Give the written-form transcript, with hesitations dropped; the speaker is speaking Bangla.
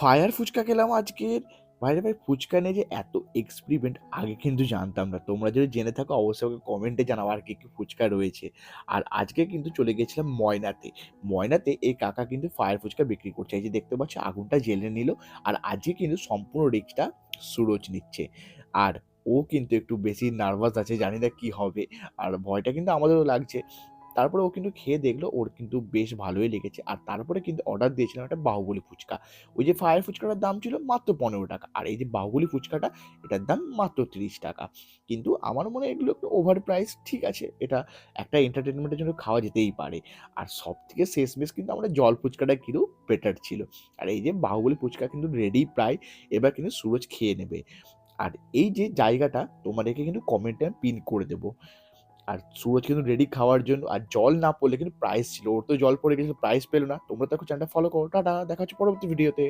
ফায়ার ফুচকা খেলাম আজকের। ভাইরে ভাই, ফুচকা নিয়ে যে এত এক্সপেরিমেন্ট আগে কিন্তু জানতাম না। তোমরা যদি জেনে থাকো অবশ্যই আমাকে কমেন্টে জানাও আর কি ফুচকা রয়েছে। আর আজকে কিন্তু চলে গেছিলাম ময়নাতে। ময়নাতে এই কাকা কিন্তু ফায়ার ফুচকা বিক্রি করছে। এই যে দেখতে পাচ্ছ আগুনটা জ্বেলে নিল। আর আজকে কিন্তু সম্পূর্ণ রিস্কটা সুরজ নিচ্ছে। আর ও কিন্তু একটু বেশি নার্ভাস আছে, জানি না কি হবে। আর ভয়টা কিন্তু আমাদেরও লাগছে। তারপরে ও কিন্তু খেয়ে দেখলো, ওর কিন্তু বেশ ভালোই লেগেছে। আর তারপরে কিন্তু অর্ডার দিয়েছিলাম একটা বাহুবলী ফুচকা। ওই যে ফায়ার ফুচকাটার দাম ছিল মাত্র ৳15, আর এই যে বাহুবলী ফুচকাটা, এটার দাম মাত্র ৳30। কিন্তু আমার মনে হয় এগুলো একটু ওভার প্রাইস। ঠিক আছে, এটা একটা এন্টারটেনমেন্টের জন্য খাওয়া যেতেই পারে। আর সবথেকে শেষমেশ কিন্তু আমাদের জল ফুচকাটা কিন্তু বেটার ছিল। আর এই যে বাহুবলী ফুচকা কিন্তু রেডি প্রায়, এবার কিন্তু সুরজ খেয়ে নেবে। আর এই যে জায়গাটা তোমাদেরকে কিন্তু কমেন্টে আমি পিন করে দেবো। আর সুরজ কিন্তু রেডি খাওয়ার জন্য, আর জল না পড়লে কিন্তু প্রাইজ ছিল। ওর তো জল পড়ে গেছিল, প্রাইজ পেল না। তোমরা তো এখন চ্যানেলটা ফলো করো। টাটা, দেখা হচ্ছে পরবর্তী ভিডিওতে।